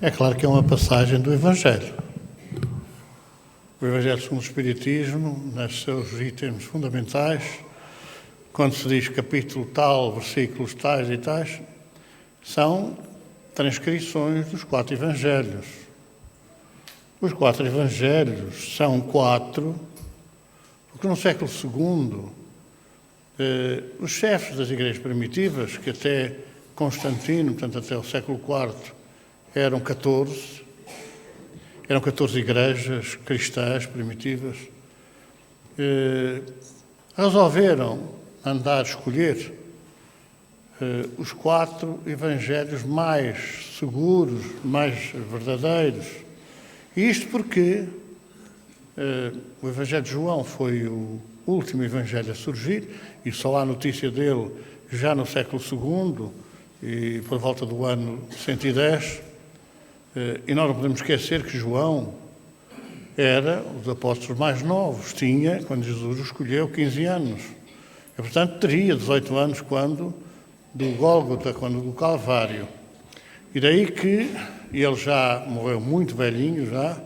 É claro que é uma passagem do Evangelho. O Evangelho segundo o Espiritismo, nos seus itens fundamentais, quando se diz capítulo tal, versículos tais e tais, são transcrições dos 4 Evangelhos. Os 4 Evangelhos são 4, porque no século II, os chefes das igrejas primitivas, que até Constantino, portanto até o século IV, eram 14 igrejas cristãs primitivas, resolveram andar a escolher os 4 evangelhos mais seguros, mais verdadeiros. E isto porque o Evangelho de João foi o último evangelho a surgir, e só há notícia dele já no século II, e por volta do ano 110, e nós não podemos esquecer que João era um dos apóstolos mais novos, tinha, quando Jesus o escolheu, 15 anos. E, portanto, teria 18 anos quando do Gólgota, quando do Calvário. E daí que ele já morreu muito velhinho, já,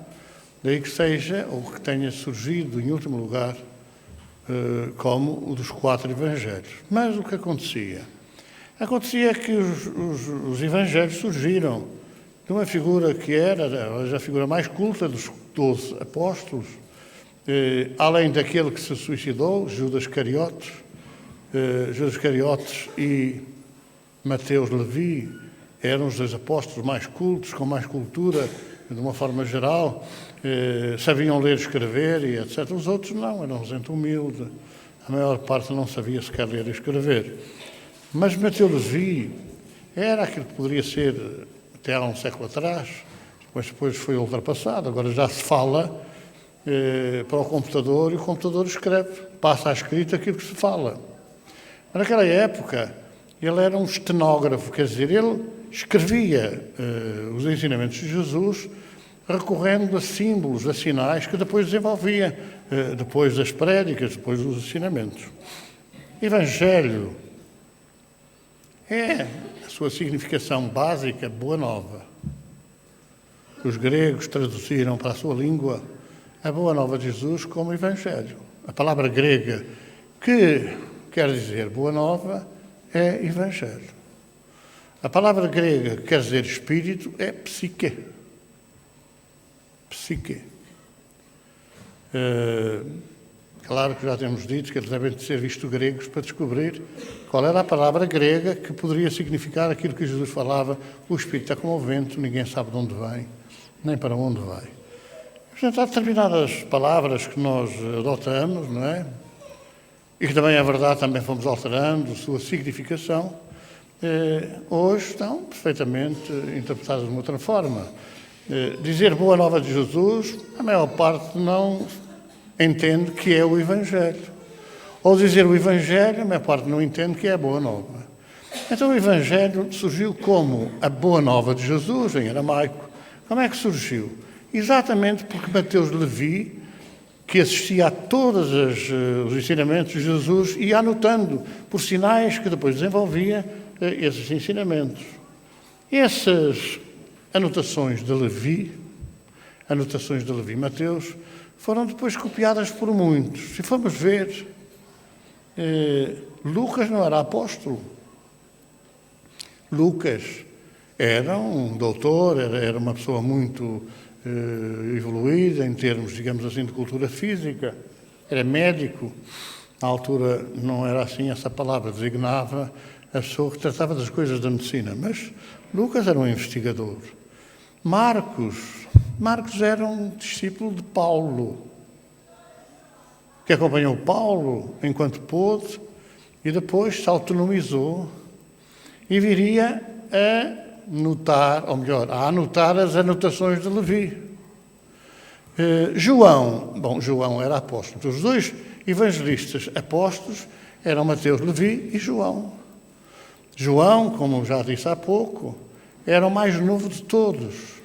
daí que seja, ou que tenha surgido em último lugar, como o dos 4 evangelhos. Mas o que acontecia? Acontecia que os evangelhos surgiram de uma figura que era a figura mais culta dos 12 apóstolos, além daquele que se suicidou, Judas Iscariotes e Mateus Levi, eram os 2 apóstolos mais cultos, com mais cultura, de uma forma geral, sabiam ler e escrever, e etc. Os outros não, eram gente humilde, a maior parte não sabia sequer ler e escrever. Mas Mateus Levi era aquilo que poderia ser, até há um século atrás, mas depois foi ultrapassado, agora já se fala para o computador, e o computador escreve, passa à escrita aquilo que se fala. Mas naquela época, ele era um estenógrafo, quer dizer, ele escrevia os ensinamentos de Jesus recorrendo a símbolos, a sinais que depois desenvolvia, depois das prédicas, depois dos ensinamentos. Evangelho é a sua significação básica, boa nova. Os gregos traduziram para a sua língua a boa nova de Jesus como Evangelho. A palavra grega que quer dizer boa nova é Evangelho. A palavra grega que quer dizer espírito é psique. Psique. Claro que já temos dito que eles devem ser vistos gregos para descobrir qual era a palavra grega que poderia significar aquilo que Jesus falava: o Espírito é como o vento, ninguém sabe de onde vem, nem para onde vai. Portanto, há determinadas palavras que nós adotamos, não é? E que também é verdade, também fomos alterando a sua significação, hoje estão perfeitamente interpretadas de uma outra forma. Dizer boa nova de Jesus, a maior parte não entende que é o Evangelho. Ou dizer o Evangelho, a maior parte não entende que é a boa nova. Então o Evangelho surgiu como a boa nova de Jesus, em aramaico. Como é que surgiu? Exatamente porque Mateus Levi, que assistia a todos os ensinamentos de Jesus, ia anotando por sinais que depois desenvolvia esses ensinamentos. Essas anotações de Levi Mateus, foram depois copiadas por muitos. Se formos ver, Lucas não era apóstolo. Lucas era um doutor, era uma pessoa muito evoluída em termos, digamos assim, de cultura física. Era médico. Na altura não era assim essa palavra, designava a pessoa que tratava das coisas da medicina. Mas Lucas era um investigador. Marcos era um discípulo de Paulo, que acompanhou Paulo enquanto pôde e depois se autonomizou e viria a notar, ou melhor, a anotar as anotações de Levi. João era apóstolo. Os 2 evangelistas apóstolos eram Mateus, Levi e João. João, como já disse há pouco, era o mais novo de todos.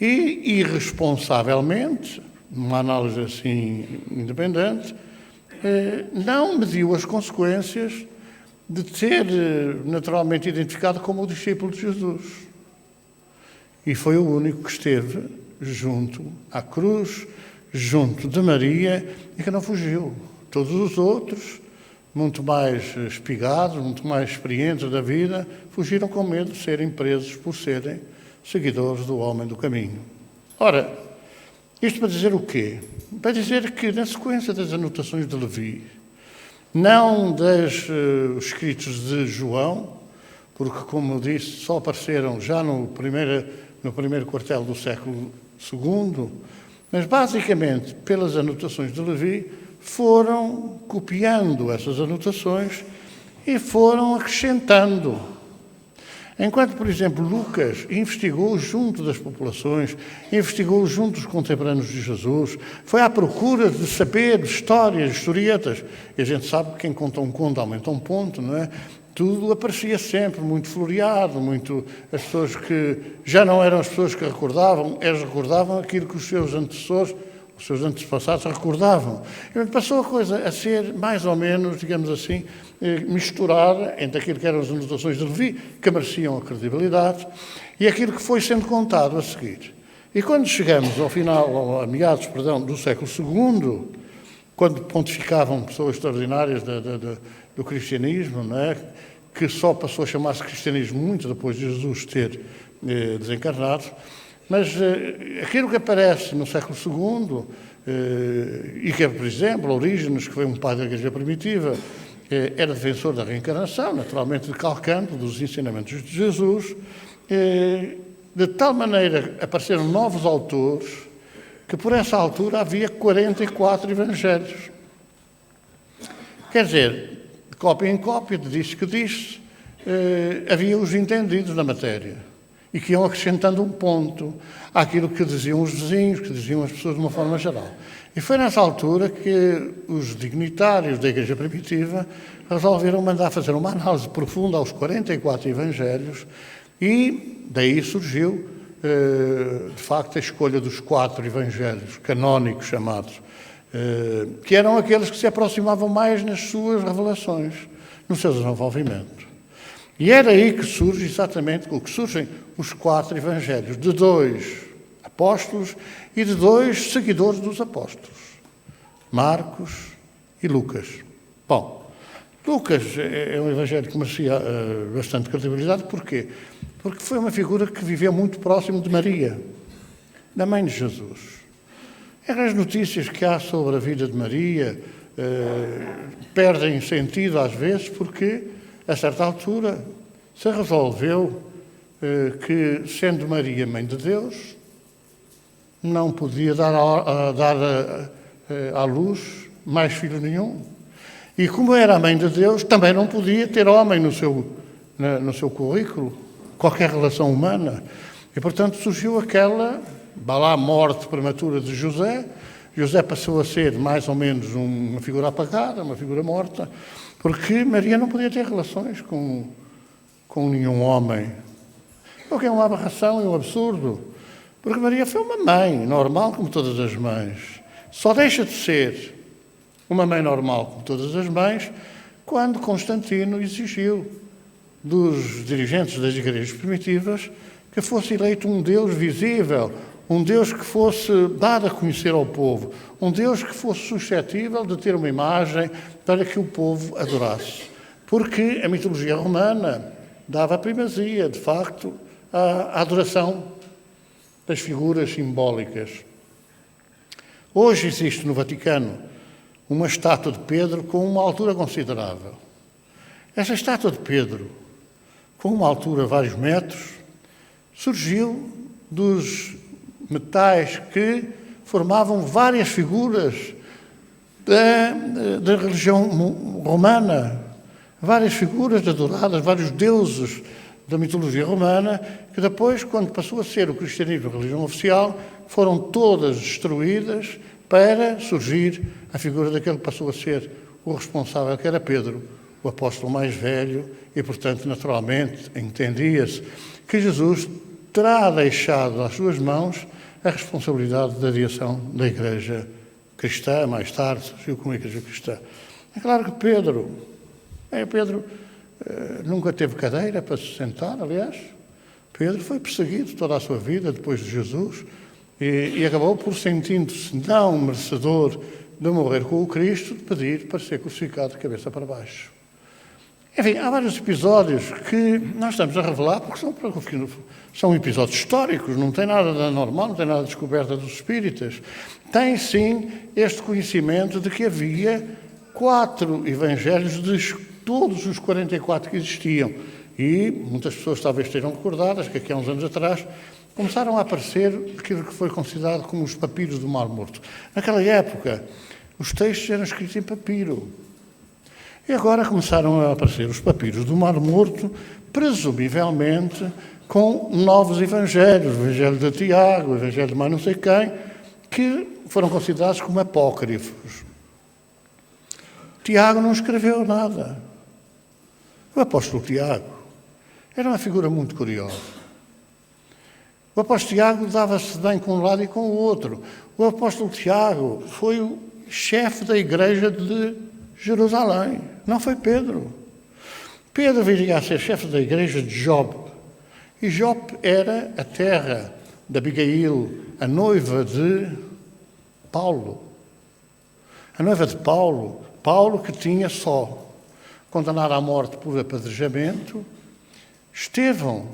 E, irresponsavelmente, numa análise assim independente, não mediu as consequências de ser naturalmente identificado como o discípulo de Jesus. e foi o único que esteve junto à cruz, junto de Maria, e que não fugiu. Todos os outros, muito mais espigados, muito mais experientes da vida, fugiram com medo de serem presos por serem seguidores do homem do caminho. Ora, isto para dizer o quê? Para dizer que, na sequência das anotações de Levi, não dos escritos de João, porque, como eu disse, só apareceram já no primeiro quartel do século II, mas basicamente pelas anotações de Levi, foram copiando essas anotações e foram acrescentando. Enquanto, por exemplo, Lucas investigou junto das populações, investigou junto dos contemporâneos de Jesus, foi à procura de saber histórias, historietas, e a gente sabe que quem conta um conto aumenta um ponto, não é? Tudo aparecia sempre muito floreado, as pessoas que já não eram as pessoas que recordavam, eles recordavam aquilo que os seus antecessores, os seus antepassados recordavam. E passou a coisa a ser mais ou menos, digamos assim, misturada entre aquilo que eram as anotações de Levi, que mereciam a credibilidade, e aquilo que foi sendo contado a seguir. E quando chegamos ao final, a meados, do século II, quando pontificavam pessoas extraordinárias do cristianismo, não é? Que só passou a chamar-se cristianismo muito depois de Jesus ter desencarnado, mas aquilo que aparece no século II, e que é, por exemplo, Orígenes, que foi um padre da Igreja Primitiva, era defensor da reencarnação, naturalmente decalcando dos ensinamentos de Jesus, de tal maneira apareceram novos autores, que por essa altura havia 44 evangelhos. Quer dizer, de cópia em cópia, de diz que diz, havia os entendidos na matéria e que iam acrescentando um ponto àquilo que diziam os vizinhos, que diziam as pessoas de uma forma geral. E foi nessa altura que os dignitários da Igreja Primitiva resolveram mandar fazer uma análise profunda aos 44 evangelhos e daí surgiu, de facto, a escolha dos 4 evangelhos canónicos chamados, que eram aqueles que se aproximavam mais nas suas revelações, no seu desenvolvimento. E era aí que surge exatamente o que surgem os 4 evangelhos, de 2 apóstolos e de 2 seguidores dos apóstolos, Marcos e Lucas. Bom, Lucas é um evangelho que merecia bastante credibilidade. Porquê? Porque foi uma figura que viveu muito próximo de Maria, da mãe de Jesus. As notícias que há sobre a vida de Maria perdem sentido às vezes porque, a certa altura, se resolveu que, sendo Maria mãe de Deus, não podia dar à luz mais filho nenhum. E como era a mãe de Deus, também não podia ter homem no seu currículo, qualquer relação humana. E, portanto, surgiu aquela morte prematura de José. José passou a ser mais ou menos uma figura apagada, uma figura morta, porque Maria não podia ter relações com nenhum homem. O que é uma aberração e um absurdo, porque Maria foi uma mãe normal como todas as mães. Só deixa de ser uma mãe normal como todas as mães quando Constantino exigiu dos dirigentes das igrejas primitivas que fosse eleito um Deus visível, um Deus que fosse dado a conhecer ao povo, um Deus que fosse suscetível de ter uma imagem para que o povo adorasse. Porque a mitologia romana dava a primazia, de facto, à adoração das figuras simbólicas. Hoje existe no Vaticano uma estátua de Pedro com uma altura considerável. Essa estátua de Pedro, com uma altura de vários metros, surgiu dos metais que formavam várias figuras da religião romana, várias figuras adoradas, vários deuses da mitologia romana, que depois, quando passou a ser o cristianismo a religião oficial, foram todas destruídas para surgir a figura daquele que passou a ser o responsável, que era Pedro, o apóstolo mais velho, e, portanto, naturalmente, entendia-se que Jesus terá deixado às suas mãos a responsabilidade da direção da Igreja cristã, mais tarde surgiu como Igreja cristã. É claro que Pedro nunca teve cadeira para se sentar, aliás, Pedro foi perseguido toda a sua vida depois de Jesus e acabou por, sentindo-se não merecedor de morrer com o Cristo, de pedir para ser crucificado de cabeça para baixo. Enfim, há vários episódios que nós estamos a revelar porque são episódios históricos, não tem nada de anormal, não tem nada de descoberta dos espíritas. Tem, sim, este conhecimento de que havia 4 evangelhos de todos os 44 que existiam. E muitas pessoas talvez estejam recordadas que aqui há uns anos atrás começaram a aparecer aquilo que foi considerado como os papiros do Mar Morto. Naquela época, os textos eram escritos em papiro. E agora começaram a aparecer os papiros do Mar Morto, presumivelmente com novos evangelhos, o Evangelho de Tiago, o Evangelho de mais não sei quem, que foram considerados como apócrifos. Tiago não escreveu nada. O apóstolo Tiago era uma figura muito curiosa. O apóstolo Tiago dava-se bem com um lado e com o outro. O apóstolo Tiago foi o chefe da igreja de Jerusalém, não foi Pedro. Pedro viria a ser chefe da igreja de Jope. E Jope era a terra de Abigail, a noiva de Paulo. A noiva de Paulo, Paulo que tinha só condenado à morte por apedrejamento, Estevão,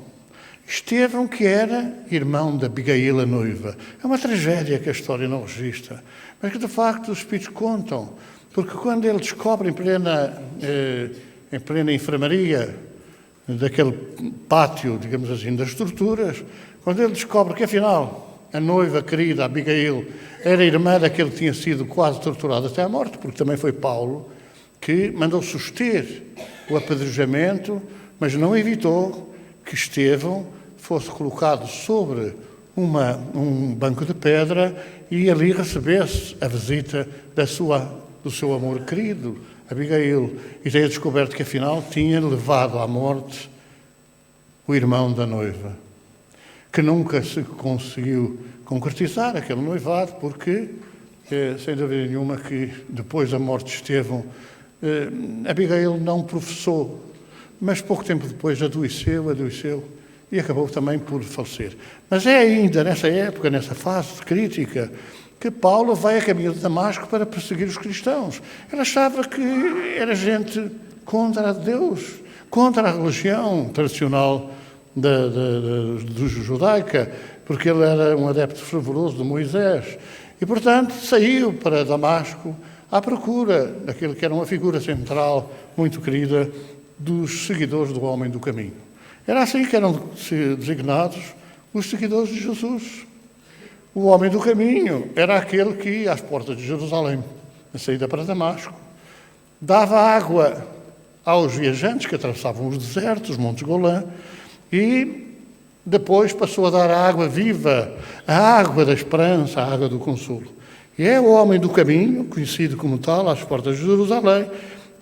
que era irmão de Abigail, a noiva. É uma tragédia que a história não registra, mas que de facto os espíritos contam, porque quando ele descobre em plena enfermaria daquele pátio, digamos assim, das torturas, quando ele descobre que afinal a noiva querida, Abigail, era irmã daquele que tinha sido quase torturado até à morte, porque também foi Paulo que mandou suster o apedrejamento, mas não evitou que Estevão fosse colocado sobre um banco de pedra e ali recebesse a visita do seu amor querido, Abigail, e tenha descoberto que afinal tinha levado à morte o irmão da noiva, que nunca se conseguiu concretizar aquele noivado, porque, sem dúvida nenhuma, que depois da morte de Estevão, Abigail não professou, mas pouco tempo depois adoeceu e acabou também por falecer. Mas é ainda nessa época, nessa fase crítica, que Paulo vai a caminho de Damasco para perseguir os cristãos. Ele achava que era gente contra Deus, contra a religião tradicional judaica, porque ele era um adepto fervoroso de Moisés. E, portanto, saiu para Damasco à procura daquele que era uma figura central, muito querida, dos seguidores do homem do caminho. Era assim que eram designados os seguidores de Jesus. O homem do caminho era aquele que ia às portas de Jerusalém, na saída para Damasco, dava água aos viajantes que atravessavam os desertos, os montes Golã, e depois passou a dar a água viva, a água da esperança, a água do consolo. E é o homem do caminho, conhecido como tal, às portas de Jerusalém,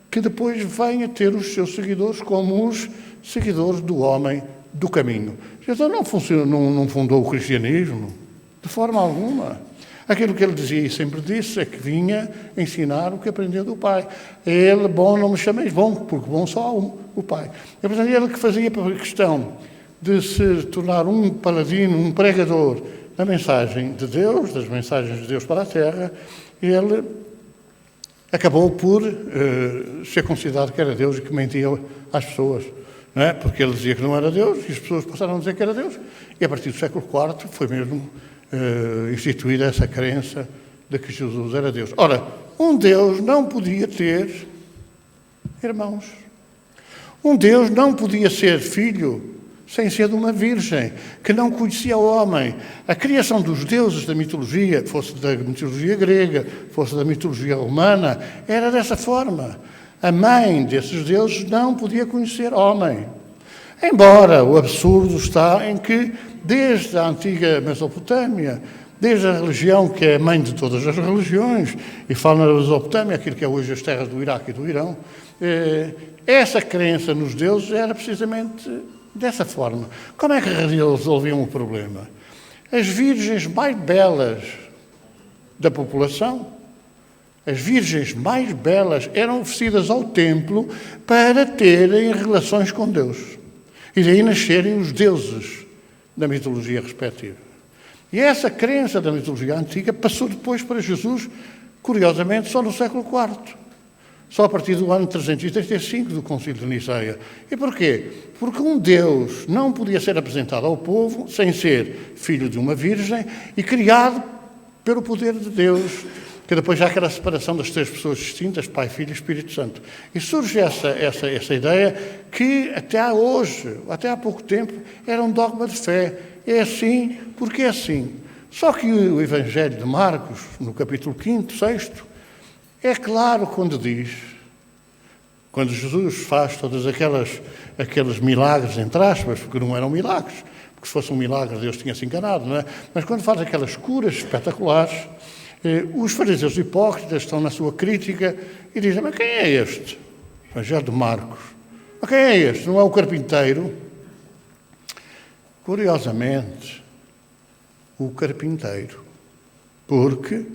que depois vem a ter os seus seguidores como os seguidores do homem do caminho. Jesus não fundou o cristianismo, de forma alguma. Aquilo que ele dizia e sempre disse é que vinha ensinar o que aprendeu do Pai. Ele, bom, não me chameis bom, porque bom só há o Pai. E, portanto, ele que fazia a questão de se tornar um paladino, um pregador da mensagem de Deus, das mensagens de Deus para a Terra, ele acabou por ser considerado que era Deus e que mentia às pessoas. Não é? Porque ele dizia que não era Deus e as pessoas passaram a dizer que era Deus. E a partir do século IV foi mesmo instituída essa crença de que Jesus era Deus. Ora, um Deus não podia ter irmãos. Um Deus não podia ser filho sem ser de uma virgem, que não conhecia o homem. A criação dos deuses da mitologia, fosse da mitologia grega, fosse da mitologia romana, era dessa forma. A mãe desses deuses não podia conhecer homem. Embora o absurdo está em que, desde a antiga Mesopotâmia, desde a religião que é a mãe de todas as religiões, e falo na Mesopotâmia, aquilo que é hoje as terras do Iraque e do Irão, essa crença nos deuses era precisamente dessa forma. Como é que resolviam o problema? As virgens mais belas da população, as virgens mais belas eram oferecidas ao templo para terem relações com Deus. E daí nascerem os deuses da mitologia respectiva. E essa crença da mitologia antiga passou depois para Jesus, curiosamente, só no século IV. Só a partir do ano 335 do Concílio de Niceia. E porquê? Porque um Deus não podia ser apresentado ao povo sem ser filho de uma virgem e criado pelo poder de Deus, que depois já aquela separação das três pessoas distintas, Pai, Filho e Espírito Santo. E surge essa ideia que até hoje, até há pouco tempo, era um dogma de fé. É assim porque é assim. Só que o Evangelho de Marcos, no capítulo 5º, 6º, é claro quando diz, quando Jesus faz todos aqueles milagres, entre aspas, porque não eram milagres, porque se fosse um milagre Deus tinha se enganado, não é? Mas quando faz aquelas curas espetaculares, os fariseus hipócritas estão na sua crítica e dizem, mas quem é este? Evangelho de Marcos. Mas quem é este? Não é o carpinteiro? Curiosamente, o carpinteiro. Porque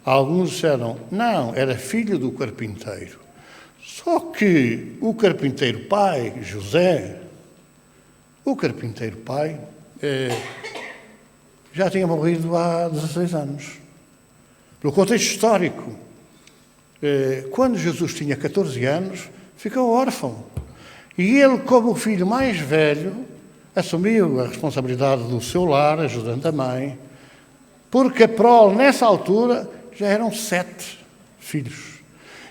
alguns disseram, não, era filho do carpinteiro. Só que o carpinteiro pai, José, o carpinteiro pai, já tinha morrido há 16 anos. No contexto histórico, quando Jesus tinha 14 anos, ficou órfão. E ele, como o filho mais velho, assumiu a responsabilidade do seu lar, ajudando a mãe, porque a prole, nessa altura, já eram 7 filhos.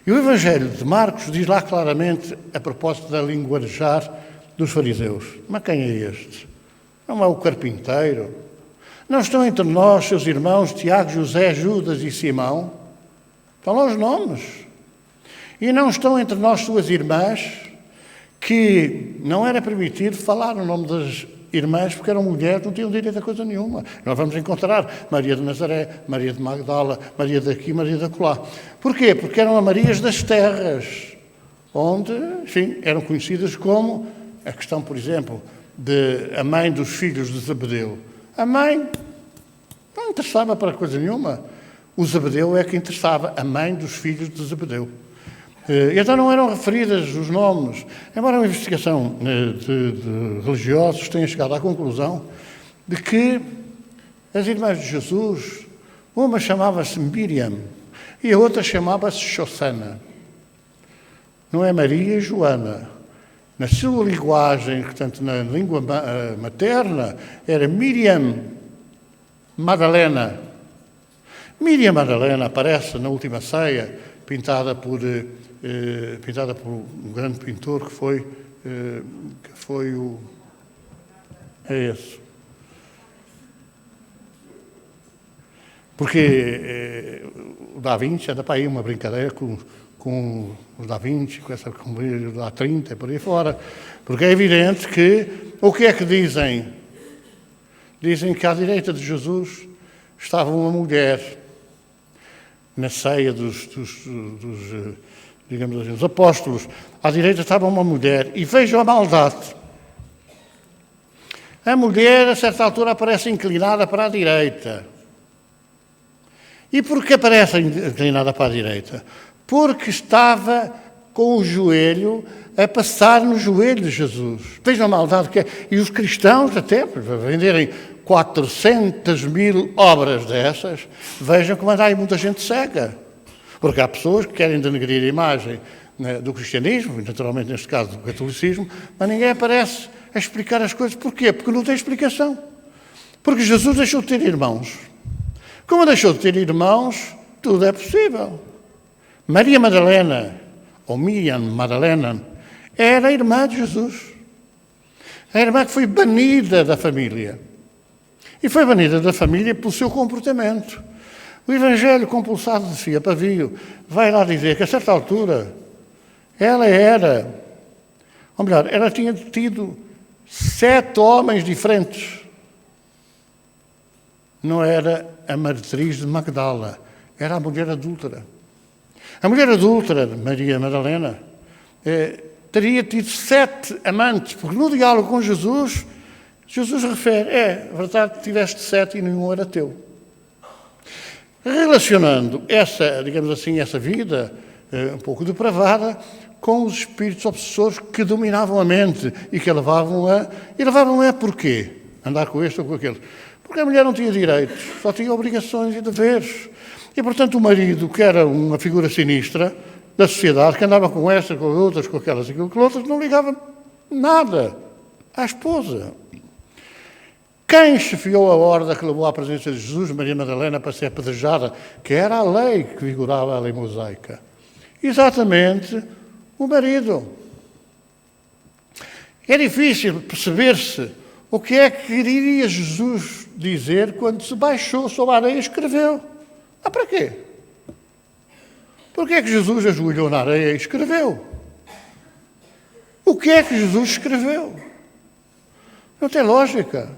E o Evangelho de Marcos diz lá claramente, a propósito da linguajar dos fariseus, mas quem é este? Não é o carpinteiro? Não estão entre nós, seus irmãos, Tiago, José, Judas e Simão? Estão lá os nomes. E não estão entre nós suas irmãs, que não era permitido falar o nome das irmãs, porque eram mulheres, não tinham direito a coisa nenhuma. Nós vamos encontrar Maria de Nazaré, Maria de Magdala, Maria daqui, Maria da acolá. Porquê? Porque eram a Marias das terras, onde, enfim, eram conhecidas como a questão, por exemplo, de a mãe dos filhos de Zebedeu. A mãe não interessava para coisa nenhuma. O Zebedeu é que interessava, a mãe dos filhos de Zebedeu. Então não eram referidas os nomes, embora uma investigação de religiosos tenha chegado à conclusão de que as irmãs de Jesus, uma chamava-se Miriam e a outra chamava-se Xossana. Não é Maria e Joana. Na sua linguagem, portanto, na língua materna, era Miriam Madalena. Miriam Madalena aparece na última ceia, pintada por um grande pintor que foi o... É esse. Porque o Da Vinci anda para aí uma brincadeira com o Da Vinci, com o da 30 e por aí fora. Porque é evidente que... O que é que dizem? Dizem que à direita de Jesus estava uma mulher na ceia digamos assim, os apóstolos. À direita estava uma mulher. E vejam a maldade. A mulher, a certa altura, aparece inclinada para a direita. E por que aparece inclinada para a direita? Porque estava com o joelho a passar no joelho de Jesus. Vejam a maldade que é. E os cristãos, até, para venderem 400.000 obras dessas, vejam como anda aí muita gente cega. Porque há pessoas que querem denegrir a imagem, né, do cristianismo, naturalmente neste caso do catolicismo, mas ninguém aparece a explicar as coisas. Porquê? Porque não tem explicação. Porque Jesus deixou de ter irmãos. Como deixou de ter irmãos, tudo é possível. Maria Madalena, ou Miriam Madalena, era a irmã de Jesus. A irmã que foi banida da família. E foi banida da família pelo seu comportamento. O Evangelho compulsado de Fia Pavio vai lá dizer que, a certa altura, ela tinha tido 7 homens diferentes. Não era a matriz de Magdala, era a mulher adúltera. A mulher adúltera, Maria Madalena, teria tido 7 amantes, porque no diálogo com Jesus, Jesus refere, verdade, tiveste 7 e nenhum era teu. Relacionando essa vida um pouco depravada com os espíritos obsessores que dominavam a mente e que a levavam a porquê? andar com este ou com aquele. Porque a mulher não tinha direitos, só tinha obrigações e deveres. E, portanto, o marido, que era uma figura sinistra da sociedade, que andava com estas, com outras, com aquelas e com outras, não ligava nada à esposa. Quem chefiou a horda que levou à presença de Jesus, Maria Madalena, para ser apedrejada, que era a lei que vigorava a lei mosaica? Exatamente o marido. É difícil perceber-se o que é que iria Jesus dizer quando se baixou sobre a areia e escreveu. Para quê? Por que é que Jesus ajoelhou na areia e escreveu? O que é que Jesus escreveu? Não tem lógica.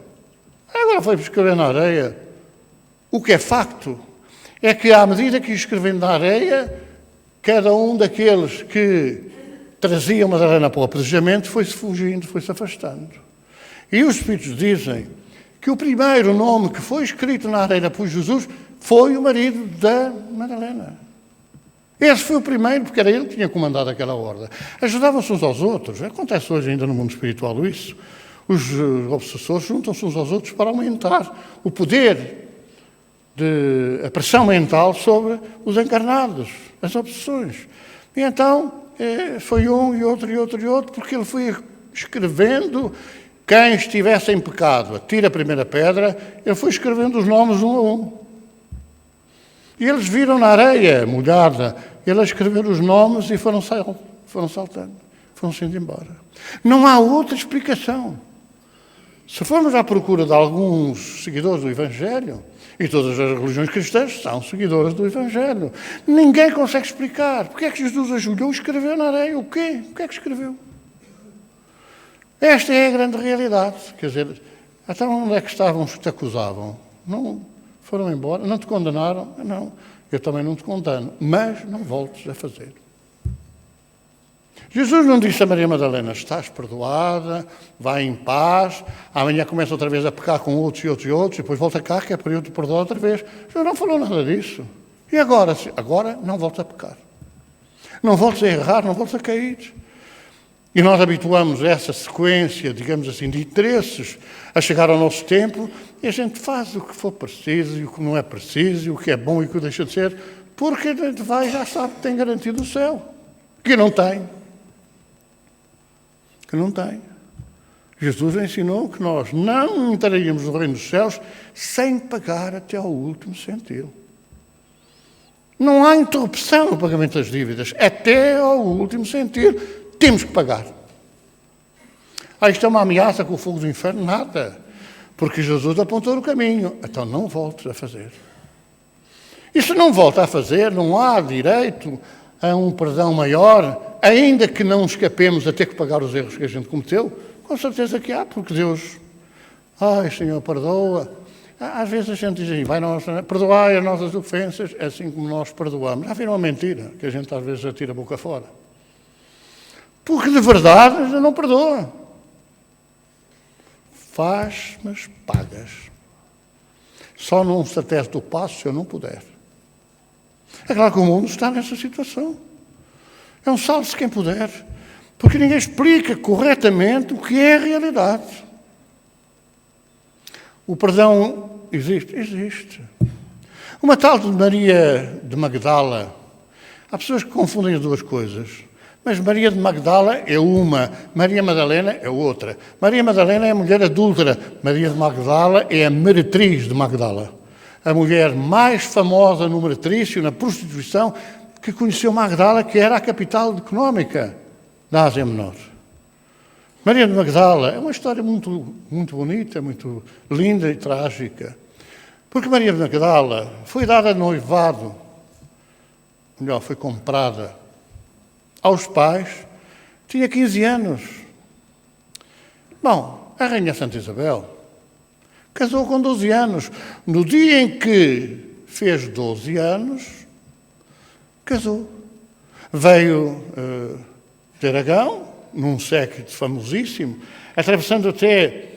Agora foi escrever na areia. O que é facto é que, à medida que ia escrevendo na areia, cada um daqueles que trazia Madalena para o apedrejamento foi-se fugindo, foi-se afastando. E os Espíritos dizem que o primeiro nome que foi escrito na areia por Jesus foi o marido da Madalena. Esse foi o primeiro, porque era ele que tinha comandado aquela horda. Ajudavam-se uns aos outros. Acontece hoje ainda no mundo espiritual isso. Os obsessores juntam-se uns aos outros para aumentar o poder a pressão mental sobre os encarnados, as obsessões. E então foi um e outro e outro e outro, porque ele foi escrevendo. Quem estivesse em pecado, atira a primeira pedra, ele foi escrevendo os nomes um a um. E eles viram na areia molhada, ele a escrever os nomes e foram saltando, foram-se indo embora. Não há outra explicação. Se formos à procura de alguns seguidores do Evangelho, e todas as religiões cristãs são seguidoras do Evangelho, ninguém consegue explicar. Porque é que Jesus ajoelhou e escreveu na areia? O quê? O que é que escreveu? Esta é a grande realidade. Quer dizer, então onde é que estavam os que te acusavam? Não foram embora? Não te condenaram? Não. Eu também não te condeno. Mas não voltes a fazer. Jesus não disse a Maria Madalena, estás perdoada, vai em paz, amanhã começa outra vez a pecar com outros e outros e outros, e depois volta cá, que é para eu te perdoar outra vez. Jesus não falou nada disso. E agora? Agora não voltes a pecar. Não voltes a errar, não voltes a cair. E nós habituamos essa sequência, digamos assim, de interesses a chegar ao nosso tempo e a gente faz o que for preciso e o que não é preciso, e o que é bom e o que deixa de ser, porque a gente vai já sabe que tem garantido o céu. Que não tem. Que não tem. Jesus ensinou que nós não entraríamos no reino dos céus sem pagar até ao último centavo. Não há interrupção no pagamento das dívidas. Até ao último centavo temos que pagar. Isto é uma ameaça com o fogo do inferno? Nada. Porque Jesus apontou o caminho. Então não voltes a fazer. E se não volta a fazer, não há direito a um perdão maior, ainda que não escapemos a ter que pagar os erros que a gente cometeu. Com certeza que há, porque Deus, ai Senhor, perdoa. Às vezes a gente diz assim, perdoai as nossas ofensas, assim como nós perdoamos. Há vir uma mentira, que a gente às vezes atira a boca fora. Porque de verdade não perdoa. Faz, mas pagas. Só não se ateste do passo se eu não puder. É claro que o mundo está nessa situação. É um salve-se quem puder. Porque ninguém explica corretamente o que é a realidade. O perdão existe? Existe. Uma tal de Maria de Magdala, há pessoas que confundem as duas coisas, mas Maria de Magdala é uma, Maria Madalena é outra. Maria Madalena é a mulher adúltera, Maria de Magdala é a meretriz de Magdala. A mulher mais famosa no meretrício, na prostituição, que conheceu Magdala, que era a capital económica da Ásia Menor. Maria de Magdala é uma história muito, muito bonita, muito linda e trágica. Porque Maria de Magdala foi dada noivado, melhor, foi comprada aos pais, tinha 15 anos. Bom, a Rainha Santa Isabel casou com 12 anos. No dia em que fez 12 anos, casou. Veio de Aragão, num séquito famosíssimo, atravessando até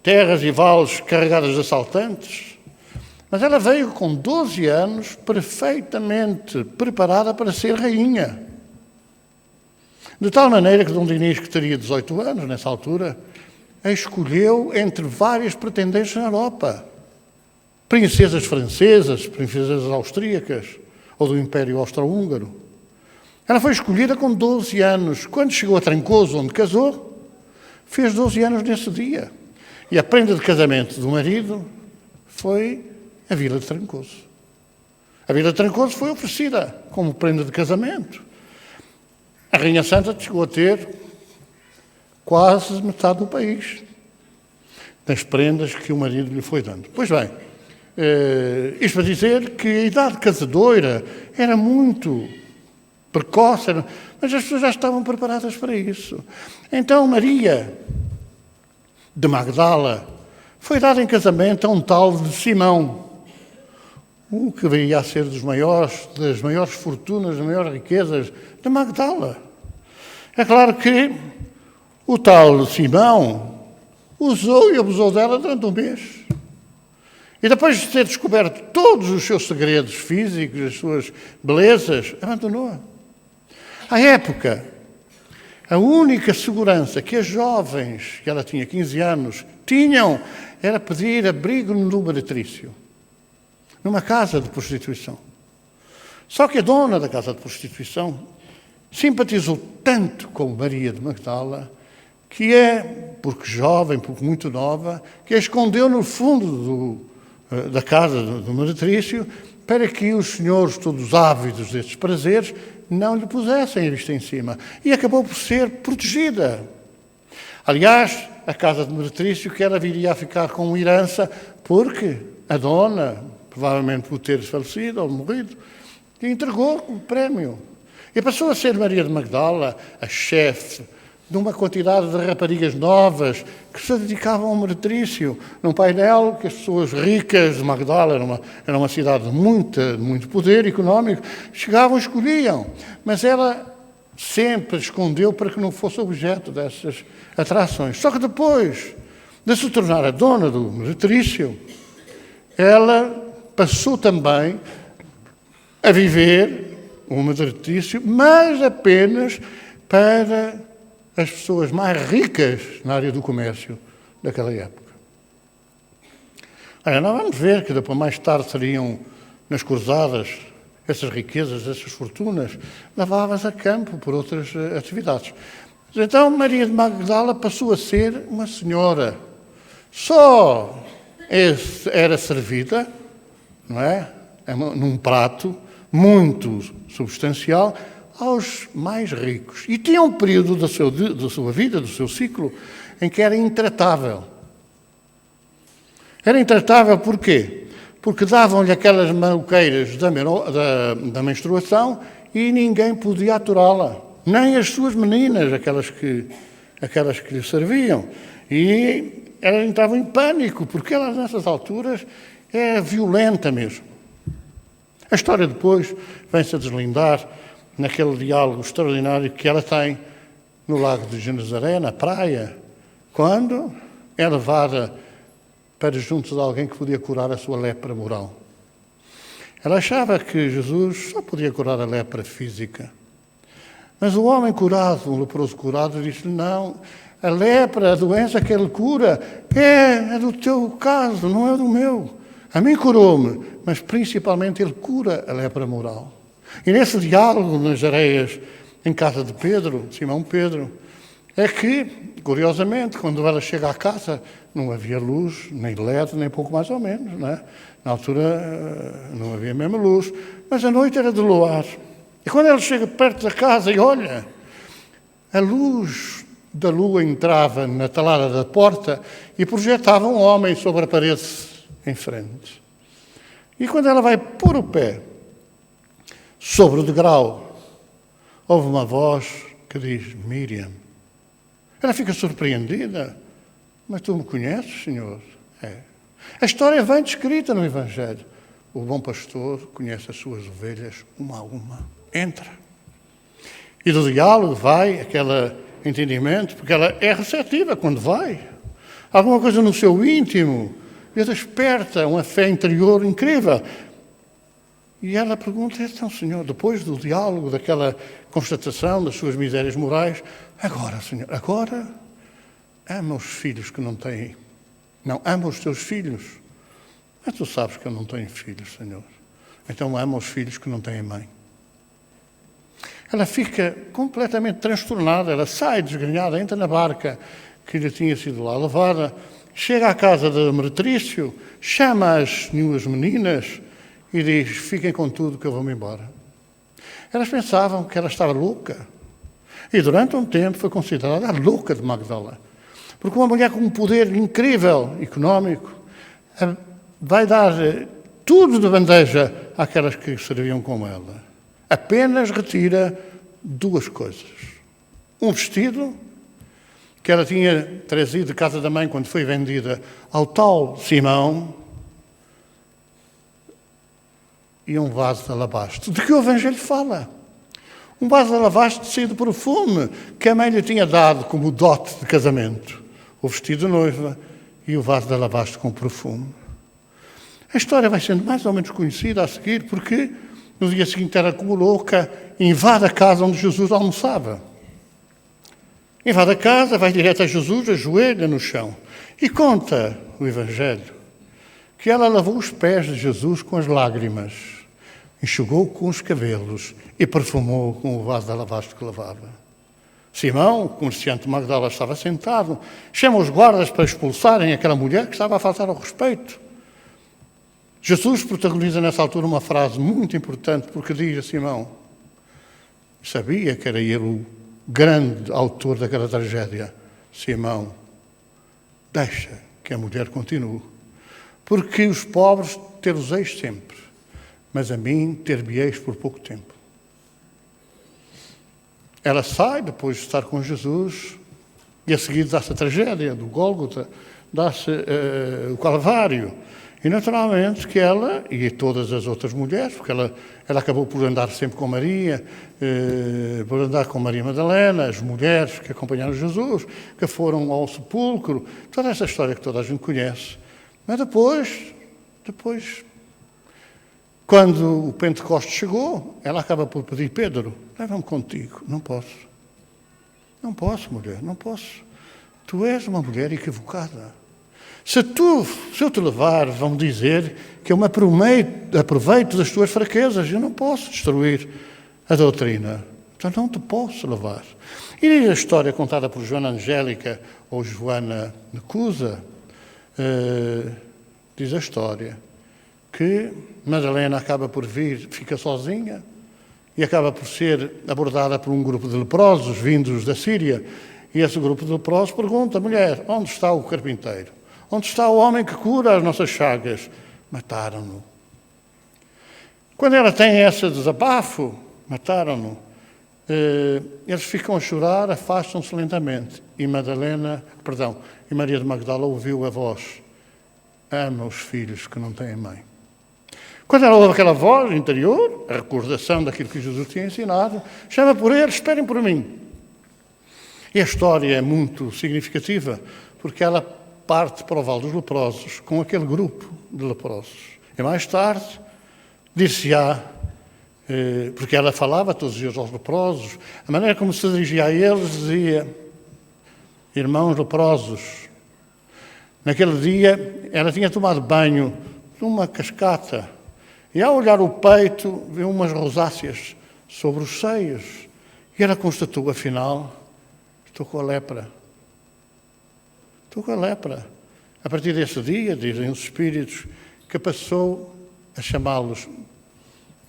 terras e vales carregadas de assaltantes. Mas ela veio com 12 anos, perfeitamente preparada para ser rainha. De tal maneira que Dom Dinis, que teria 18 anos nessa altura, a escolheu entre várias pretendentes na Europa. Princesas francesas, princesas austríacas ou do Império Austro-Húngaro. Ela foi escolhida com 12 anos. Quando chegou a Trancoso, onde casou, fez 12 anos nesse dia. E a prenda de casamento do marido foi a Vila de Trancoso. A Vila de Trancoso foi oferecida como prenda de casamento. A Rainha Santa chegou a ter quase metade do país das prendas que o marido lhe foi dando. Pois bem, isto para dizer que a idade casadoira era muito precoce, mas as pessoas já estavam preparadas para isso. Então Maria de Magdala foi dada em casamento a um tal de Simão, o que viria a ser das maiores fortunas, das maiores riquezas de Magdala. É claro que o tal Simão usou e abusou dela durante um mês. E depois de ter descoberto todos os seus segredos físicos, as suas belezas, abandonou-a. À época, a única segurança que as jovens, que ela tinha 15 anos, tinham era pedir abrigo no meretrício, numa casa de prostituição. Só que a dona da casa de prostituição simpatizou tanto com Maria de Magdala que porque jovem, porque muito nova, que a escondeu no fundo da casa do meretrício para que os senhores, todos ávidos destes prazeres, não lhe pusessem a vista em cima. E acabou por ser protegida. Aliás, a casa de meretrício que ela viria a ficar com herança porque a dona, provavelmente por ter falecido ou morrido, lhe entregou como prémio. E passou a ser Maria de Magdala a chefe de uma quantidade de raparigas novas que se dedicavam ao meretrício, num painel que as pessoas ricas de Magdala, era uma cidade de muito poder económico, chegavam e escolhiam. Mas ela sempre escondeu para que não fosse objeto dessas atrações. Só que depois de se tornar a dona do meretrício, ela passou também a viver o meretrício, mas apenas para as pessoas mais ricas na área do comércio daquela época. Olha, nós vamos ver que depois mais tarde seriam nas cruzadas essas riquezas, essas fortunas, levadas a campo por outras atividades. Então Maria de Magdala passou a ser uma senhora. Só era servida, não é? Num prato muito substancial, aos mais ricos. E tinha um período da sua vida, do seu ciclo, em que era intratável. Era intratável porquê? Porque davam-lhe aquelas maluqueiras da menstruação e ninguém podia aturá-la. Nem as suas meninas, aquelas que lhe serviam. E ela entrava em pânico, porque ela, nessas alturas, era violenta mesmo. A história depois vem-se a deslindar naquele diálogo extraordinário que ela tem no Lago de Genezaré, na praia, quando é levada para junto de alguém que podia curar a sua lepra moral. Ela achava que Jesus só podia curar a lepra física. Mas o homem curado, o leproso curado, disse-lhe, não, a lepra, a doença que ele cura, é do teu caso, não é do meu. A mim curou-me, mas principalmente ele cura a lepra moral. E nesse diálogo nas areias, em casa de Pedro, Simão Pedro, é que, curiosamente, quando ela chega à casa, não havia luz, nem LED, nem pouco mais ou menos, não é? Na altura não havia mesmo luz, mas a noite era de luar. E quando ela chega perto da casa e olha, a luz da lua entrava na talada da porta e projetava um homem sobre a parede em frente. E quando ela vai pôr o pé sobre o degrau, houve uma voz que diz, Miriam. Ela fica surpreendida. Mas tu me conheces, Senhor? É. A história vem descrita no Evangelho. O bom pastor conhece as suas ovelhas uma a uma. Entra. E do diálogo vai aquele entendimento, porque ela é receptiva quando vai. Alguma coisa no seu íntimo lhe desperta uma fé interior incrível. E ela pergunta, então, Senhor, depois do diálogo, daquela constatação das suas misérias morais, agora, Senhor, agora ama os filhos que não têm. Não, ama os teus filhos. Mas tu sabes que eu não tenho filhos, Senhor. Então ama os filhos que não têm mãe. Ela fica completamente transtornada, ela sai desgrenhada, entra na barca que lhe tinha sido lá levada, chega à casa de Meretrício, chama as duas meninas e diz: fiquem com tudo que eu vou-me embora. Elas pensavam que ela estava louca. E durante um tempo foi considerada a louca de Magdala. Porque uma mulher com um poder incrível, económico, vai dar tudo de bandeja àquelas que serviam com ela. Apenas retira duas coisas. Um vestido, que ela tinha trazido de casa da mãe quando foi vendida ao tal Simão, e um vaso de alabastro. De que o Evangelho fala? Um vaso de alabastro cheio de perfume, que a mãe lhe tinha dado como dote de casamento. O vestido de noiva e o vaso de alabastro com perfume. A história vai sendo mais ou menos conhecida a seguir, porque no dia seguinte ela, como louca, invade a casa onde Jesus almoçava. Invade a casa, vai direto a Jesus, ajoelha no chão. E conta o Evangelho que ela lavou os pés de Jesus com as lágrimas, enxugou com os cabelos e perfumou com o vaso de alabastro que lavava. Simão, o comerciante de Magdala, estava sentado, chama os guardas para expulsarem aquela mulher que estava a faltar ao respeito. Jesus protagoniza nessa altura uma frase muito importante, porque diz a Simão, sabia que era ele o grande autor daquela tragédia: Simão, deixa que a mulher continue, porque os pobres ter-vos-eis sempre, mas a mim ter-me-eis por pouco tempo. Ela sai, depois de estar com Jesus, e a seguir dá-se a tragédia do Gólgota, dá-se o Calvário. E naturalmente que ela, e todas as outras mulheres, porque ela acabou por andar sempre com Maria, por andar com Maria Madalena, as mulheres que acompanharam Jesus, que foram ao sepulcro, toda essa história que toda a gente conhece. Mas depois, quando o Pentecostes chegou, ela acaba por pedir: Pedro, leva-me contigo. Não posso. Não posso, mulher, não posso. Tu és uma mulher equivocada. Se eu te levar, vão dizer que eu me aproveito das tuas fraquezas. Eu não posso destruir a doutrina. Então não te posso levar. E a história contada por Joana Angélica ou Joana Necusa, diz a história que Madalena acaba por vir, fica sozinha, e acaba por ser abordada por um grupo de leprosos vindos da Síria. E esse grupo de leprosos pergunta: mulher, onde está o carpinteiro? Onde está o homem que cura as nossas chagas? Mataram-no. Quando ela tem esse desabafo, mataram-no, eles ficam a chorar, afastam-se lentamente. E Maria de Magdala ouviu a voz: ama os filhos que não têm mãe. Quando ela ouve aquela voz interior, a recordação daquilo que Jesus tinha ensinado, chama por eles: esperem por mim. E a história é muito significativa, porque ela parte para o Vale dos Leprosos com aquele grupo de leprosos. E mais tarde, dir-se-á, porque ela falava todos os dias aos leprosos, a maneira como se dirigia a eles, dizia: irmãos leprosos. Naquele dia, ela tinha tomado banho numa cascata e, ao olhar o peito, viu umas rosáceas sobre os seios. E ela constatou: afinal, estou com a lepra. Estou com a lepra. A partir desse dia, dizem os espíritos, que passou a chamá-los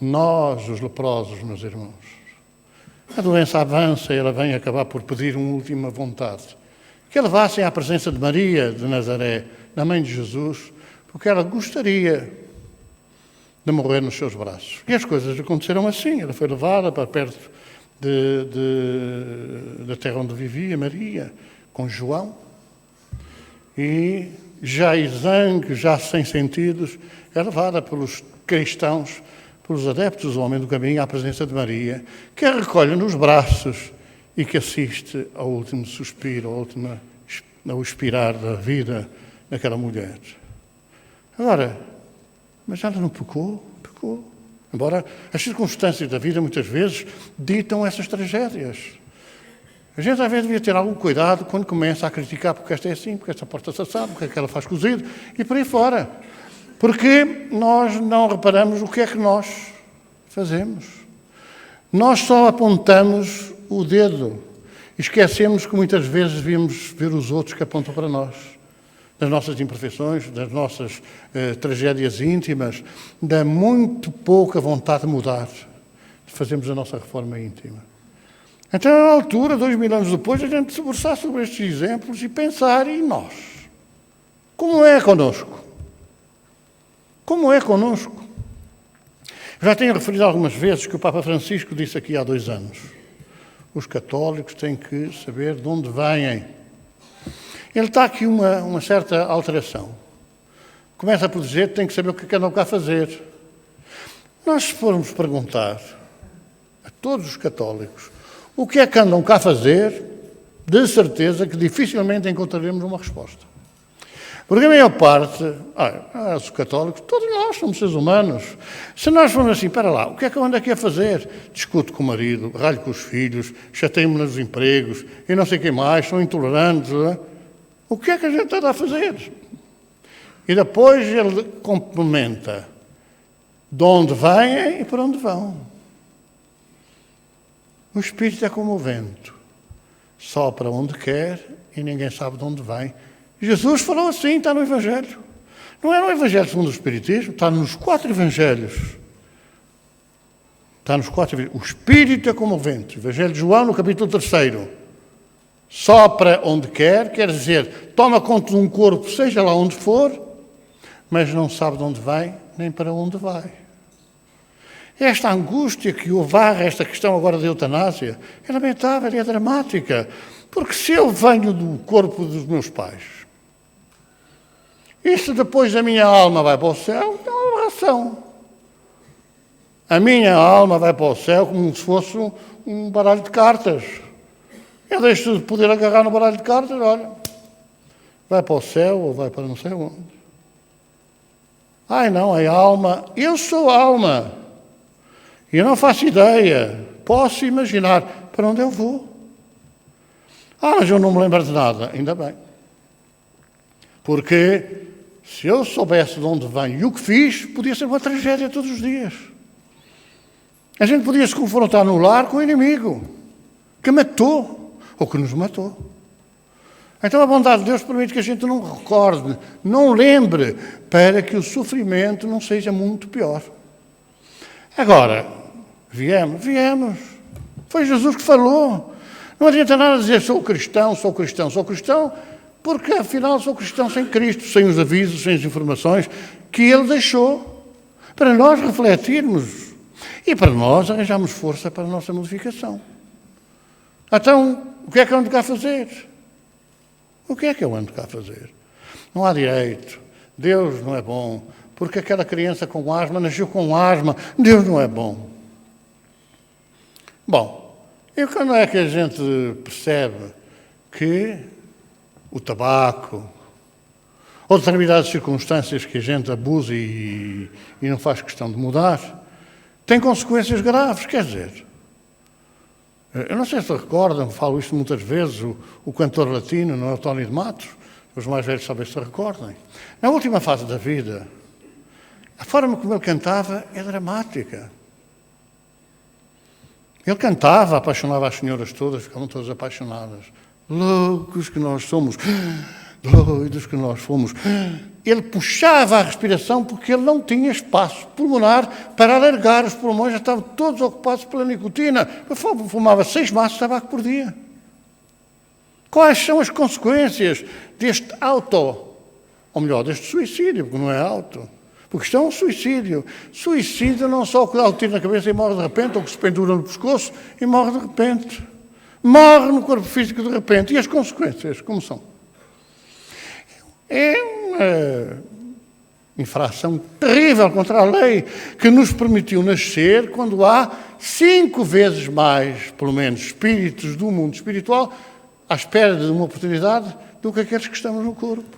nós, os leprosos, meus irmãos. A doença avança e ela vem acabar por pedir uma última vontade: que a levassem à presença de Maria de Nazaré, da mãe de Jesus, porque ela gostaria de morrer nos seus braços. E as coisas aconteceram assim. Ela foi levada para perto da terra onde vivia Maria, com João, e já exangue, já sem sentidos, é levada pelos cristãos, pelos adeptos do homem do caminho, à presença de Maria, que a recolhe nos braços e que assiste ao último suspiro, ao expirar da vida daquela mulher. Agora, mas ela não pecou. Embora as circunstâncias da vida muitas vezes ditam essas tragédias. A gente às vezes devia ter algum cuidado quando começa a criticar porque esta é assim, porque esta porta está assada, porque aquela faz cozido e por aí fora. Porque nós não reparamos o que é que nós fazemos. Nós só apontamos o dedo e esquecemos que muitas vezes devíamos ver os outros que apontam para nós. Das nossas imperfeições, das nossas tragédias íntimas, da muito pouca vontade de mudar, de fazermos a nossa reforma íntima. Então, na altura, 2000 anos depois, a gente se debruçar sobre estes exemplos e pensar em nós. Como é connosco? Como é connosco? Já tenho referido algumas vezes que o Papa Francisco disse aqui há 2 anos. Os católicos têm que saber de onde vêm. Ele está aqui uma certa alteração. Começa por dizer que tem que saber o que andam cá a fazer. Nós, se formos perguntar a todos os católicos o que é que andam cá a fazer, de certeza que dificilmente encontraremos uma resposta. Porque a maior parte, os católicos, todos nós somos seres humanos. Se nós formos assim, para lá, o que é que eu ando aqui a fazer? Discuto com o marido, ralho com os filhos, chateio-me nos empregos, e não sei quem mais, são intolerantes. Não é? O que é que a gente anda a fazer? E depois ele complementa de onde vêm e para onde vão. O Espírito é como o vento, sopra onde quer e ninguém sabe de onde vem. Jesus falou assim, está no Evangelho. Não é no Evangelho segundo o Espiritismo, está nos 4 Evangelhos. Está nos 4 Evangelhos. O Espírito é como o vento. Evangelho de João, no capítulo 3. Sopra onde quer dizer, toma conta de um corpo, seja lá onde for, mas não sabe de onde vai, nem para onde vai. Esta angústia que o varre esta questão agora da eutanásia é lamentável e é dramática. Porque se eu venho do corpo dos meus pais, e se depois a minha alma vai para o céu, é uma aberração. A minha alma vai para o céu como se fosse um baralho de cartas. Eu deixo de poder agarrar no baralho de cartas, olha, vai para o céu ou vai para não sei onde. Ai não, é alma. Eu sou alma. E eu não faço ideia, posso imaginar para onde eu vou. Mas eu não me lembro de nada, ainda bem. Porque se eu soubesse de onde venho e o que fiz, podia ser uma tragédia todos os dias. A gente podia se confrontar no lar com o inimigo, que matou ou que nos matou. Então a bondade de Deus permite que a gente não recorde, não lembre, para que o sofrimento não seja muito pior. Agora, viemos. Foi Jesus que falou. Não adianta nada dizer sou cristão, porque afinal sou cristão sem Cristo, sem os avisos, sem as informações que Ele deixou para nós refletirmos e para nós arranjarmos força para a nossa modificação. Então, o que é que eu ando cá a fazer? O que é que eu ando cá a fazer? Não há direito. Deus não é bom. Porque aquela criança com asma nasceu com asma. Deus não é bom. Bom, e quando é que a gente percebe que o tabaco ou determinadas circunstâncias que a gente abusa e não faz questão de mudar, tem consequências graves? Quer dizer, eu não sei se recordam, falo isto muitas vezes, o cantor latino, não é o Tony de Matos, os mais velhos talvez se recordem. Na última fase da vida, a forma como ele cantava é dramática. Ele cantava, apaixonava as senhoras todas, ficavam todas apaixonadas. Loucos que nós somos, doidos que nós fomos. Ele puxava a respiração porque ele não tinha espaço pulmonar para alargar. Os pulmões já estavam todos ocupados pela nicotina. Ele fumava 6 maços de tabaco por dia. Quais são as consequências deste deste suicídio, porque não é auto. Porque isto é um suicídio. Suicídio não só o que dá o tiro na cabeça e morre de repente, ou que se pendura no pescoço e morre de repente. Morre no corpo físico de repente. E as consequências, como são? É uma infração terrível contra a lei que nos permitiu nascer quando há 5 vezes mais, pelo menos, espíritos do mundo espiritual à espera de uma oportunidade do que aqueles que estamos no corpo.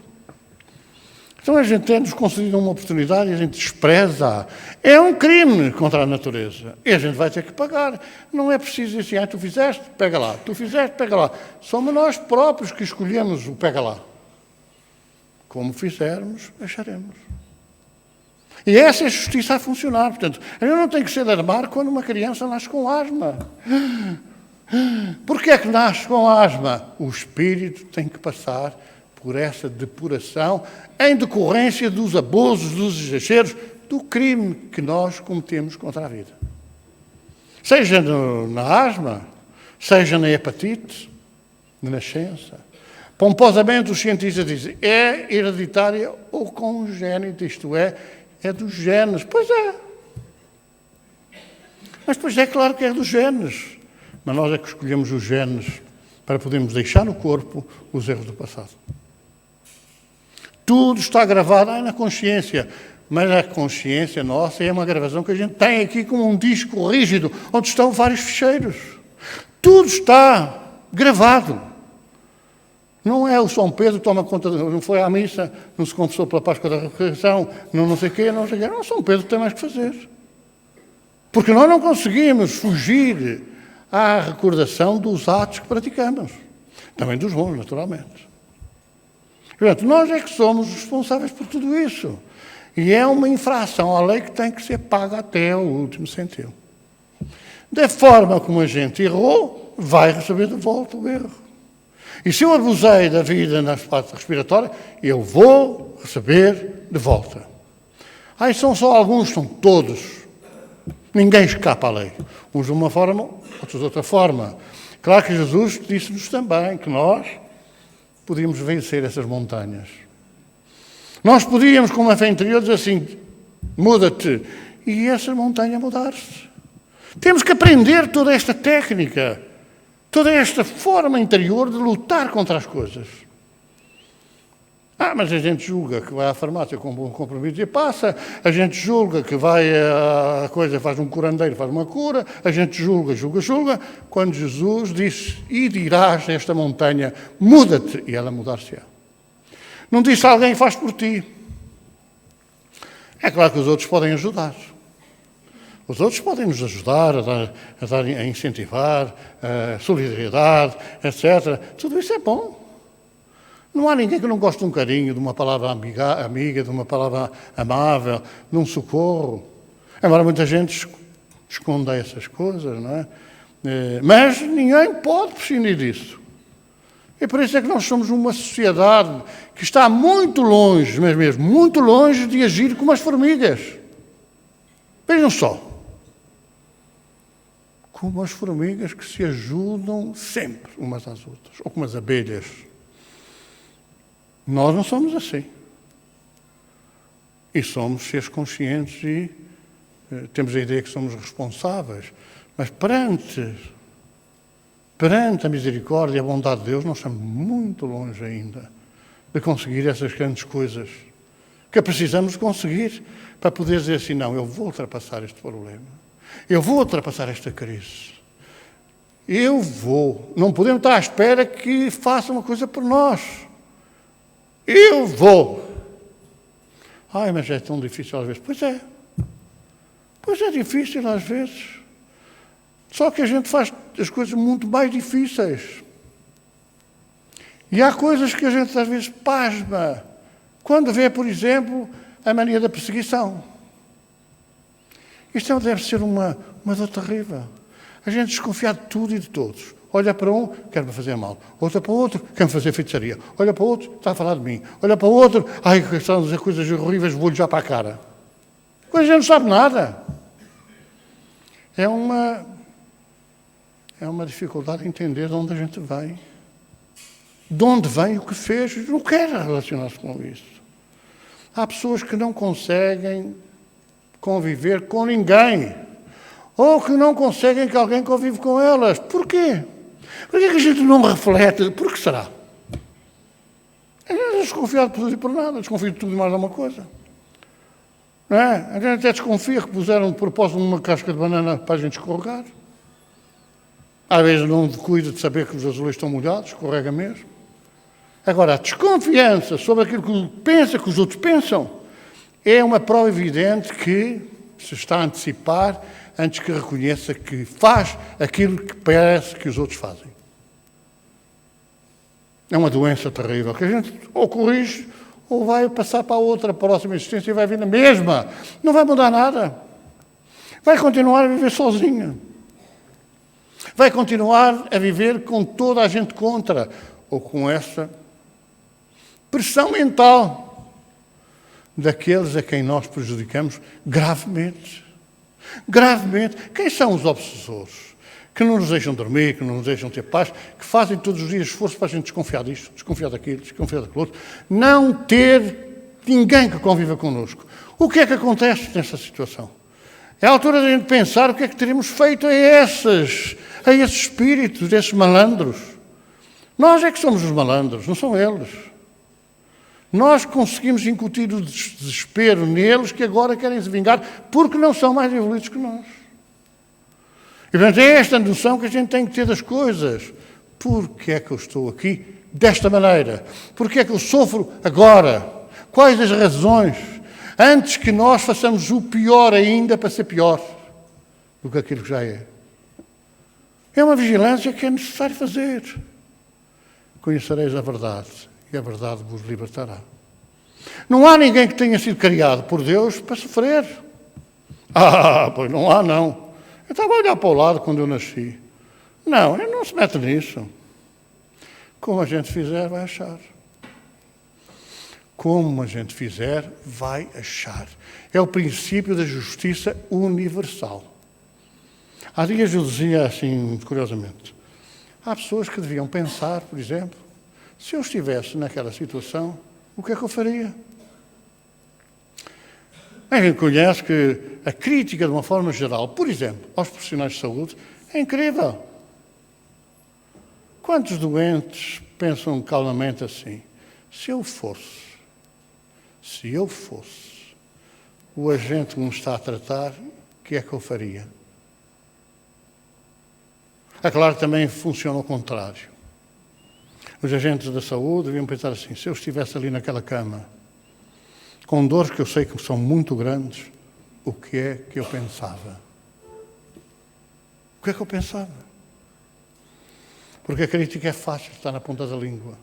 Então a gente tem-nos concedido uma oportunidade e a gente despreza. É um crime contra a natureza. E a gente vai ter que pagar. Não é preciso dizer assim, tu fizeste, pega lá. Tu fizeste, pega lá. Somos nós próprios que escolhemos o pega lá. Como fizermos, acharemos. E essa é a justiça a funcionar. Portanto, eu não tenho que ser de armar quando uma criança nasce com asma. Porquê é que nasce com asma? O espírito tem que passar por essa depuração em decorrência dos abusos, dos exageros, do crime que nós cometemos contra a vida. Seja na asma, seja na hepatite, na nascença. Pomposamente os cientistas dizem, é hereditária ou congénita, isto é dos genes. Pois é. Mas depois é claro que é dos genes. Mas nós é que escolhemos os genes para podermos deixar no corpo os erros do passado. Tudo está gravado na consciência, mas a consciência nossa é uma gravação que a gente tem aqui como um disco rígido, onde estão vários ficheiros. Tudo está gravado. Não é o São Pedro que toma conta, não foi à missa, não se confessou pela Páscoa da Ressurreição, não sei o quê, não sei o quê. Não, São Pedro tem mais que fazer. Porque nós não conseguimos fugir à recordação dos atos que praticamos. Também dos bons, naturalmente. Portanto, nós é que somos responsáveis por tudo isso. E é uma infração à lei que tem que ser paga até o último centavo. Da forma como a gente errou, vai receber de volta o erro. E se eu abusei da vida na parte respiratória, eu vou receber de volta. Aí são só alguns, são todos. Ninguém escapa à lei. Uns de uma forma, outros de outra forma. Claro que Jesus disse-nos também que nós podíamos vencer essas montanhas. Nós podíamos, com uma fé interior, dizer assim, muda-te. E essa montanha mudar-se. Temos que aprender toda esta técnica, toda esta forma interior de lutar contra as coisas. Mas a gente julga que vai à farmácia com um bom compromisso e passa, a gente julga que vai a coisa, faz um curandeiro, faz uma cura, a gente julga, quando Jesus disse, e dirás a esta montanha, muda-te, e ela mudar-se-á. Não disse alguém, faz por ti. É claro que os outros podem ajudar. Os outros podem nos ajudar, a incentivar, a solidariedade, etc. Tudo isso é bom. Não há ninguém que não goste de um carinho, de uma palavra amiga, de uma palavra amável, de um socorro. Embora muita gente esconda essas coisas, não é? Mas ninguém pode prescindir disso. E por isso é que nós somos uma sociedade que está muito longe, mas mesmo muito longe de agir como as formigas. Vejam só. Como as formigas que se ajudam sempre umas às outras, ou como as abelhas. Nós não somos assim. E somos seres conscientes e temos a ideia que somos responsáveis. Mas perante a misericórdia e a bondade de Deus, nós estamos muito longe ainda de conseguir essas grandes coisas que precisamos conseguir para poder dizer assim, não, eu vou ultrapassar este problema. Eu vou ultrapassar esta crise. Eu vou. Não podemos estar à espera que faça uma coisa por nós. Eu vou. Mas é tão difícil às vezes. Pois é. Pois é difícil às vezes. Só que a gente faz as coisas muito mais difíceis. E há coisas que a gente às vezes pasma. Quando vê, por exemplo, a mania da perseguição. Isto deve ser uma dor terrível. A gente desconfia de tudo e de todos. Olha para um, quer-me fazer mal. Olha para o outro, quer-me fazer feitiçaria. Olha para o outro, está a falar de mim. Olha para o outro, estão a dizer coisas horríveis, vou-lhe já para a cara. A gente não sabe nada. É uma dificuldade de entender de onde a gente vem. De onde vem, o que fez, não quer relacionar-se com isso. Há pessoas que não conseguem conviver com ninguém. Ou que não conseguem que alguém convive com elas. Porquê? Porquê que a gente não reflete? Por que será? A gente é desconfiado por tudo e por nada. Desconfia de tudo e mais alguma coisa. Não é? A gente até desconfia que puseram de propósito uma casca de banana para a gente escorregar. Às vezes não cuida de saber que os azulejos estão molhados, escorrega mesmo. Agora, a desconfiança sobre aquilo que pensa, que os outros pensam, é uma prova evidente que se está a antecipar antes que reconheça que faz aquilo que parece que os outros fazem. É uma doença terrível, que a gente ou corrige ou vai passar para a outra próxima existência e vai vir na mesma. Não vai mudar nada. Vai continuar a viver sozinha. Vai continuar a viver com toda a gente contra, ou com essa pressão mental daqueles a quem nós prejudicamos gravemente. Gravemente. Quem são os obsessores? Que não nos deixam dormir, que não nos deixam ter paz, que fazem todos os dias esforço para a gente desconfiar disto, desconfiar daquilo, desconfiar daquilo outro. Não ter ninguém que conviva connosco. O que é que acontece nessa situação? É a altura de a gente pensar o que é que teríamos feito a esses espíritos, esses malandros. Nós é que somos os malandros, não são eles. Nós conseguimos incutir o desespero neles que agora querem se vingar porque não são mais evoluídos que nós. E, portanto, é esta noção que a gente tem que ter das coisas. Porquê é que eu estou aqui desta maneira? Porquê é que eu sofro agora? Quais as razões? Antes que nós façamos o pior ainda para ser pior do que aquilo que já é. É uma vigilância que é necessário fazer. Conhecereis a verdade e a verdade vos libertará. Não há ninguém que tenha sido criado por Deus para sofrer. Pois não há, não. Eu estava a olhar para o lado quando eu nasci. Não, ele não se mete nisso. Como a gente fizer, vai achar. Como a gente fizer, vai achar. É o princípio da justiça universal. Há dias eu dizia assim, curiosamente, há pessoas que deviam pensar, por exemplo, se eu estivesse naquela situação, o que é que eu faria? A gente conhece que a crítica, de uma forma geral, por exemplo, aos profissionais de saúde, é incrível. Quantos doentes pensam calmamente assim? Se eu fosse o agente que me está a tratar, o que é que eu faria? É claro que também funciona ao contrário. Os agentes da saúde deviam pensar assim, se eu estivesse ali naquela cama, com dores que eu sei que são muito grandes, o que é que eu pensava? O que é que eu pensava? Porque a crítica é fácil, está na ponta da língua.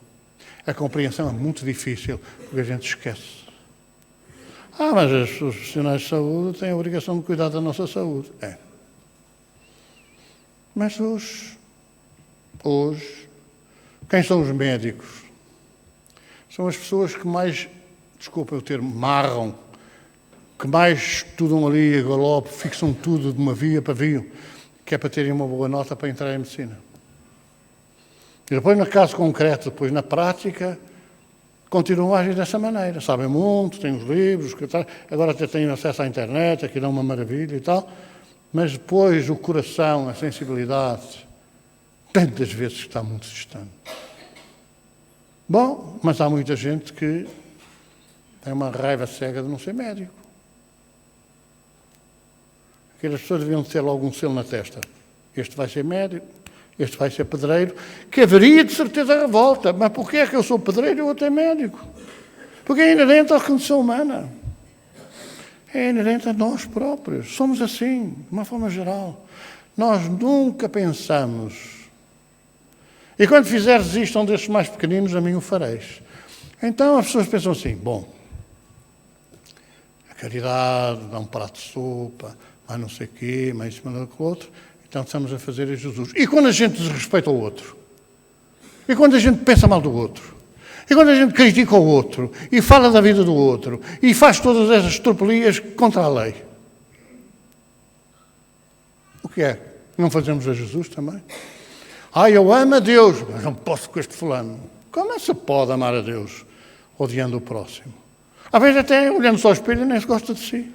A compreensão é muito difícil, porque a gente esquece. Mas os profissionais de saúde têm a obrigação de cuidar da nossa saúde. É. Mas hoje, quem são os médicos? São as pessoas que mais, desculpa o termo, marram, que mais estudam ali a galope, fixam tudo de uma via para via, que é para terem uma boa nota para entrar em medicina. E depois, no caso concreto, depois na prática, continuam a agir dessa maneira. Sabem muito, têm os livros, agora até têm acesso à internet, aquilo é uma maravilha e tal, mas depois o coração, a sensibilidade, tantas vezes está muito distante. Bom, mas há muita gente que tem uma raiva cega de não ser médico. Aquelas pessoas deviam ter logo um selo na testa. Este vai ser médico, este vai ser pedreiro, que haveria de certeza revolta. Mas porquê é que eu sou pedreiro e o outro é médico? Porque é inerente à condição humana. É inerente a nós próprios. Somos assim, de uma forma geral. Nós nunca pensamos. E quando fizeres isto a um destes mais pequeninos, a mim o fareis. Então as pessoas pensam assim, bom, a caridade, dá um prato de sopa, mais não sei o quê, mais isso, mais aquilo outro, então estamos a fazer a Jesus. E quando a gente desrespeita o outro? E quando a gente pensa mal do outro? E quando a gente critica o outro? E fala da vida do outro? E faz todas essas tropelias contra a lei? O que é? Não fazemos a Jesus também? Eu amo a Deus, mas não posso com este fulano. Como é que se pode amar a Deus odiando o próximo? Às vezes até olhando só ao espelho nem se gosta de si.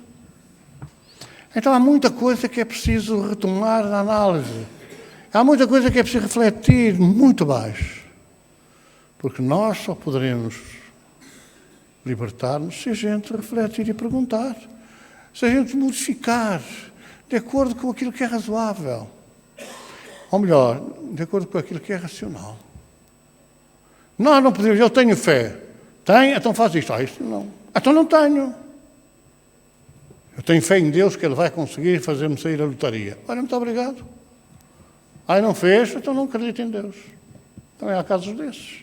Então há muita coisa que é preciso retomar na análise. Há muita coisa que é preciso refletir muito baixo. Porque nós só poderemos libertar-nos se a gente refletir e perguntar. Se a gente modificar de acordo com aquilo que é razoável. Ou melhor, de acordo com aquilo que é racional. Nós não podemos, eu tenho fé. Tem? Então faz isto. Isto não. Então não tenho. Eu tenho fé em Deus que Ele vai conseguir fazer-me sair a lotaria. Olha, muito obrigado. Não fez, então não acredito em Deus. Também há casos desses.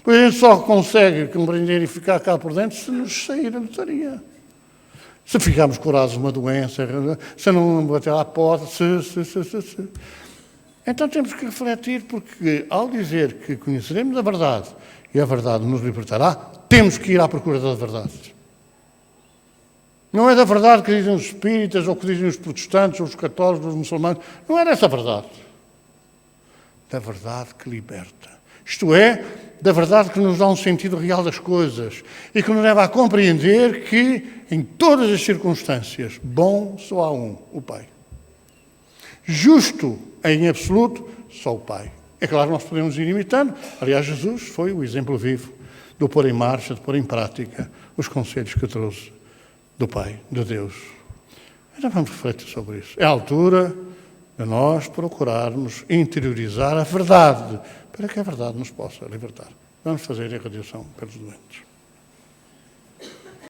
Pois a gente só consegue compreender e ficar cá por dentro se nos sair a lotaria. Se ficarmos curados de uma doença, se não bater à porta, se. Então temos que refletir, porque ao dizer que conheceremos a verdade e a verdade nos libertará, temos que ir à procura da verdade. Não é da verdade que dizem os espíritas, ou que dizem os protestantes, ou os católicos, ou os muçulmanos. Não é dessa verdade. Da verdade que liberta. Isto é, da verdade que nos dá um sentido real das coisas e que nos leva a compreender que, em todas as circunstâncias, bom só há um, o Pai. Justo, em absoluto, só o Pai. É claro que nós podemos ir imitando. Aliás, Jesus foi o exemplo vivo do pôr em marcha, de pôr em prática os conselhos que trouxe do Pai, de Deus. Então vamos refletir sobre isso. É a altura de nós procurarmos interiorizar a verdade, para que a verdade nos possa libertar. Vamos fazer a irradiação pelos doentes.